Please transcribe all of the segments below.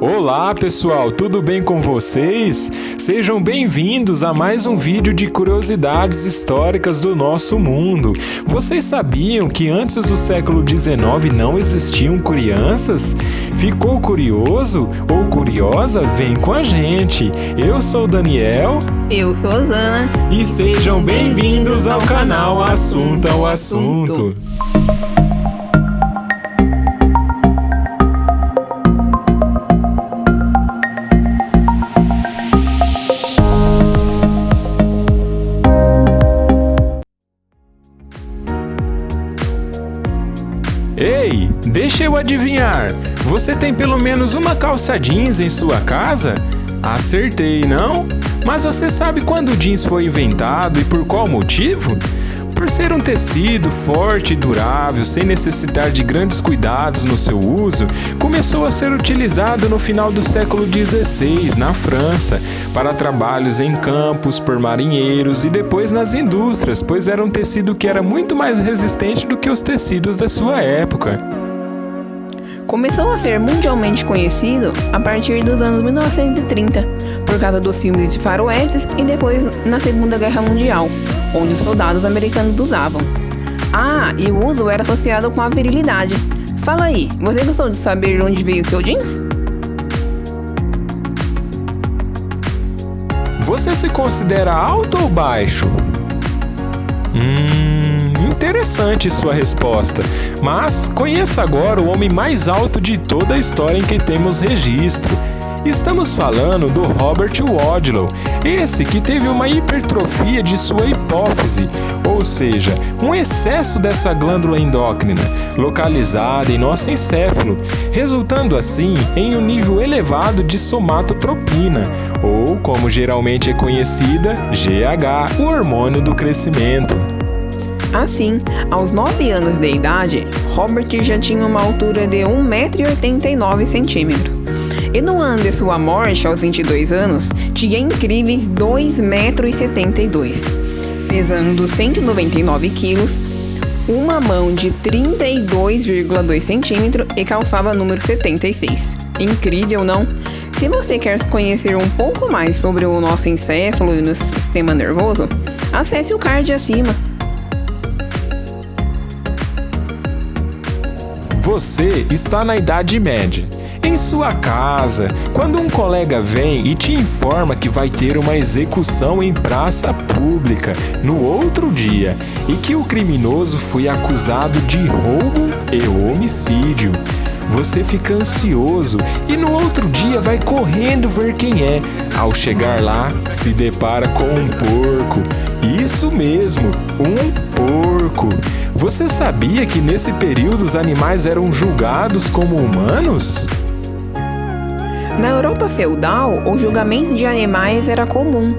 Olá pessoal, tudo bem com vocês? Sejam bem-vindos a mais um vídeo de curiosidades históricas do nosso mundo. Vocês sabiam que antes do século XIX não existiam crianças? Ficou curioso ou curiosa? Vem com a gente! Eu sou o Daniel. Eu sou a Zana. E sejam bem-vindos ao canal Assunto ao Assunto. Ei, deixa eu adivinhar, você tem pelo menos uma calça jeans em sua casa? Acertei, não? Mas você sabe quando o jeans foi inventado e por qual motivo? Por ser um tecido forte e durável, sem necessitar de grandes cuidados no seu uso, começou a ser utilizado no final do século XVI, na França, para trabalhos em campos por marinheiros e depois nas indústrias, pois era um tecido que era muito mais resistente do que os tecidos da sua época. Começou a ser mundialmente conhecido a partir dos anos 1930, por causa dos filmes de faroestes e depois na Segunda Guerra Mundial, onde os soldados americanos usavam. Ah, e o uso era associado com a virilidade. Fala aí, você gostou de saber de onde veio o seu jeans? Você se considera alto ou baixo? Interessante sua resposta, mas conheça agora o homem mais alto de toda a história em que temos registro. Estamos falando do Robert Wadlow, esse que teve uma hipertrofia de sua hipófise, ou seja, um excesso dessa glândula endócrina, localizada em nosso encéfalo, resultando assim em um nível elevado de somatotropina, ou como geralmente é conhecida, GH, o hormônio do crescimento. Assim, aos 9 anos de idade, Robert já tinha uma altura de 1,89 m. E no ano de sua morte, aos 22 anos, tinha incríveis 2,72 m, pesando 199 kg, uma mão de 32,2 cm e calçava número 76. Incrível, não? Se você quer conhecer um pouco mais sobre o nosso encéfalo e nosso sistema nervoso, acesse o card acima. Você está na Idade Média. Em sua casa, quando um colega vem e te informa que vai ter uma execução em praça pública no outro dia e que o criminoso foi acusado de roubo e homicídio, você fica ansioso e no outro dia vai correndo ver quem é. Ao chegar lá, se depara com um porco. Isso mesmo, um porco. Você sabia que nesse período os animais eram julgados como humanos? Na Europa feudal, o julgamento de animais era comum,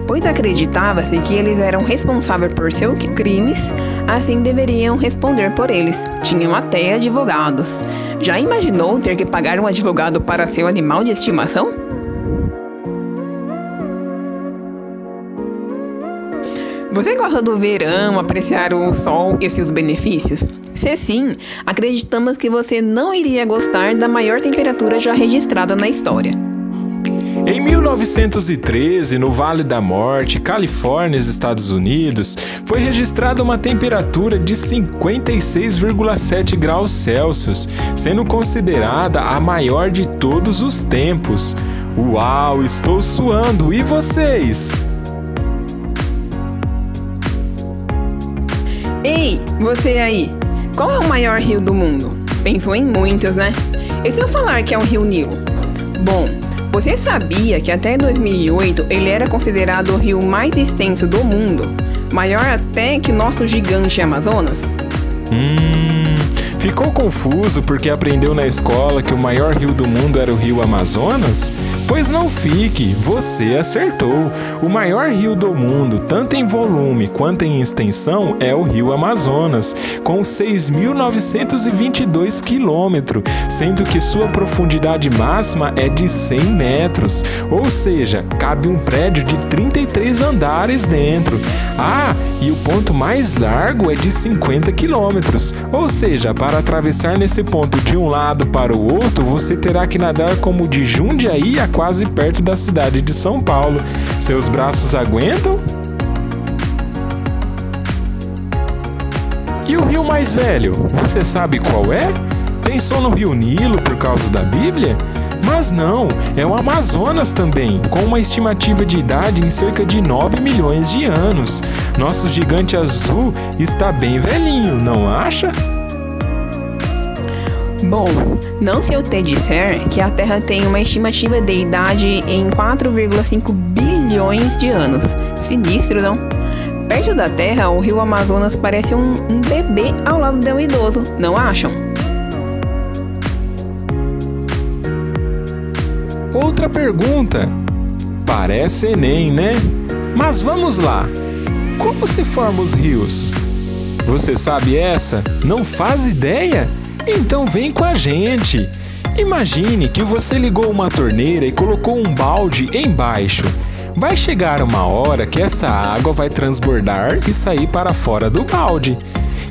pois acreditava-se que eles eram responsáveis por seus crimes, assim deveriam responder por eles. Tinham até advogados. Já imaginou ter que pagar um advogado para seu animal de estimação? Você gosta do verão, apreciar o sol e seus benefícios? Se sim, acreditamos que você não iria gostar da maior temperatura já registrada na história. Em 1913, no Vale da Morte, Califórnia, Estados Unidos, foi registrada uma temperatura de 56,7 graus Celsius, sendo considerada a maior de todos os tempos. Uau, estou suando! E vocês? Ei, você aí! Qual é o maior rio do mundo? Pensou em muitos, né? E se eu falar que é o Rio Nilo? Bom, você sabia que até 2008 ele era considerado o rio mais extenso do mundo? Maior até que nosso gigante Amazonas? Ficou confuso porque aprendeu na escola que o maior rio do mundo era o rio Amazonas? Pois não fique, você acertou. O maior rio do mundo, tanto em volume quanto em extensão, é o rio Amazonas, com 6.922 quilômetros, sendo que sua profundidade máxima é de 100 metros, ou seja, cabe um prédio de 33 andares dentro. Ah, e o ponto mais largo é de 50 quilômetros, ou seja, para Para atravessar nesse ponto de um lado para o outro, você terá que nadar como de Jundiaí a quase perto da cidade de São Paulo. Seus braços aguentam? E o rio mais velho, você sabe qual é? Pensou no Rio Nilo por causa da Bíblia? Mas não, é o Amazonas também, com uma estimativa de idade em cerca de 9 milhões de anos. Nosso gigante azul está bem velhinho, não acha? Bom, não se eu te disser que a Terra tem uma estimativa de idade em 4,5 bilhões de anos. Sinistro, não? Perto da Terra, o rio Amazonas parece um bebê ao lado de um idoso, não acham? Outra pergunta. Parece Enem, né? Mas vamos lá. Como se formam os rios? Você sabe essa? Não faz ideia? Então vem com a gente. Imagine que você ligou uma torneira e colocou um balde embaixo. Vai chegar uma hora que essa água vai transbordar e sair para fora do balde.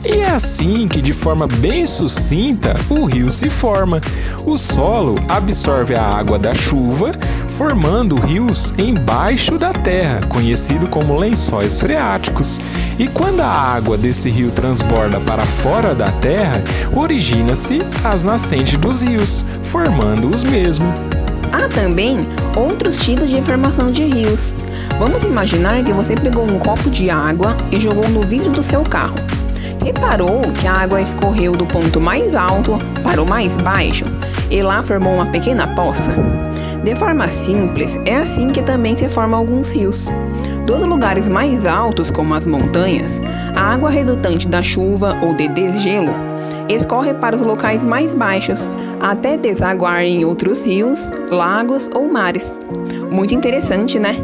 E é assim que, de forma bem sucinta, o rio se forma. O solo absorve a água da chuva, formando rios embaixo da terra, conhecido como lençóis freáticos. E quando a água desse rio transborda para fora da terra, origina-se as nascentes dos rios, formando os mesmos. Há também outros tipos de formação de rios. Vamos imaginar que você pegou um copo de água e jogou no vidro do seu carro. Reparou que a água escorreu do ponto mais alto para o mais baixo e lá formou uma pequena poça? De forma simples, é assim que também se formam alguns rios. Dos lugares mais altos, como as montanhas, a água resultante da chuva ou de desgelo escorre para os locais mais baixos, até desaguar em outros rios, lagos ou mares. Muito interessante, né?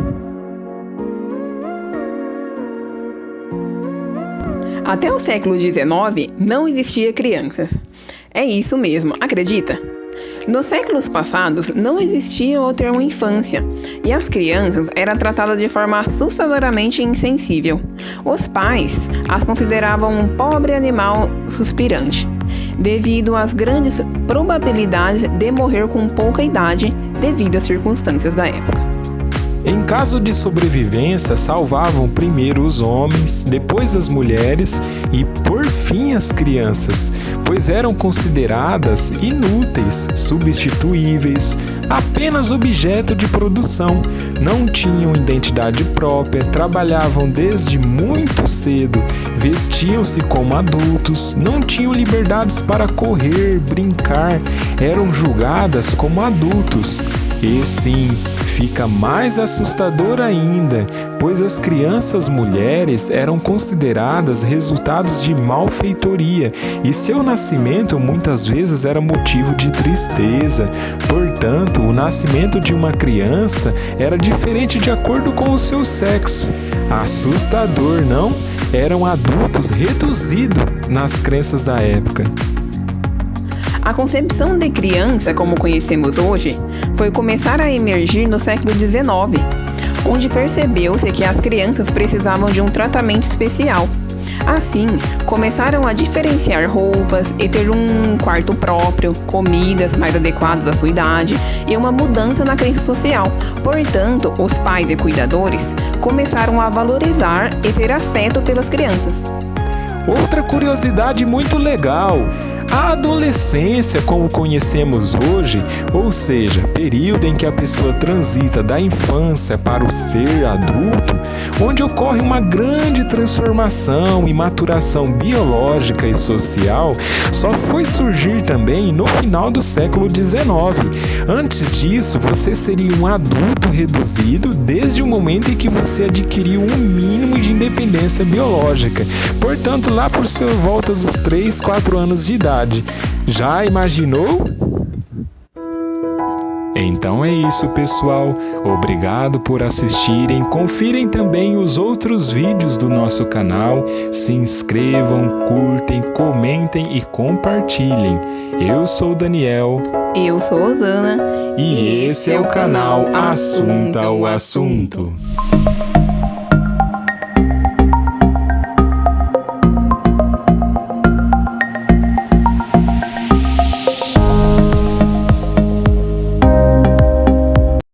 Até o século XIX, não existia crianças. É isso mesmo, acredita? Nos séculos passados, não existia o termo infância, e as crianças eram tratadas de forma assustadoramente insensível. Os pais as consideravam um pobre animal suspirante, devido às grandes probabilidades de morrer com pouca idade devido às circunstâncias da época. Em caso de sobrevivência, salvavam primeiro os homens, depois as mulheres e, por fim, as crianças, pois eram consideradas inúteis, substituíveis, apenas objeto de produção, não tinham identidade própria, trabalhavam desde muito cedo, vestiam-se como adultos, não tinham liberdades para correr, brincar, eram julgadas como adultos. E sim, fica mais assustador ainda, pois as crianças mulheres eram consideradas resultados de malfeitoria e seu nascimento muitas vezes era motivo de tristeza. Portanto, o nascimento de uma criança era diferente de acordo com o seu sexo. Assustador, não? Eram adultos reduzidos nas crenças da época. A concepção de criança, como conhecemos hoje, foi começar a emergir no século XIX, onde percebeu-se que as crianças precisavam de um tratamento especial. Assim, começaram a diferenciar roupas e ter um quarto próprio, comidas mais adequadas à sua idade e uma mudança na crença social. Portanto, os pais e cuidadores começaram a valorizar e ter afeto pelas crianças. Outra curiosidade muito legal: a adolescência, como conhecemos hoje, ou seja, período em que a pessoa transita da infância para o ser adulto, onde ocorre uma grande transformação e maturação biológica e social, só foi surgir também no final do século XIX. Antes disso, você seria um adulto reduzido desde o momento em que você adquiriu um mínimo de independência biológica. Portanto, lá por volta dos 3, 4 anos de idade. Já imaginou? Então é isso, pessoal. Obrigado por assistirem. Confirem também os outros vídeos do nosso canal. Se inscrevam, curtem, comentem e compartilhem. Eu sou o Daniel. Eu sou a Osana. E esse é o canal Assunta o Assunto.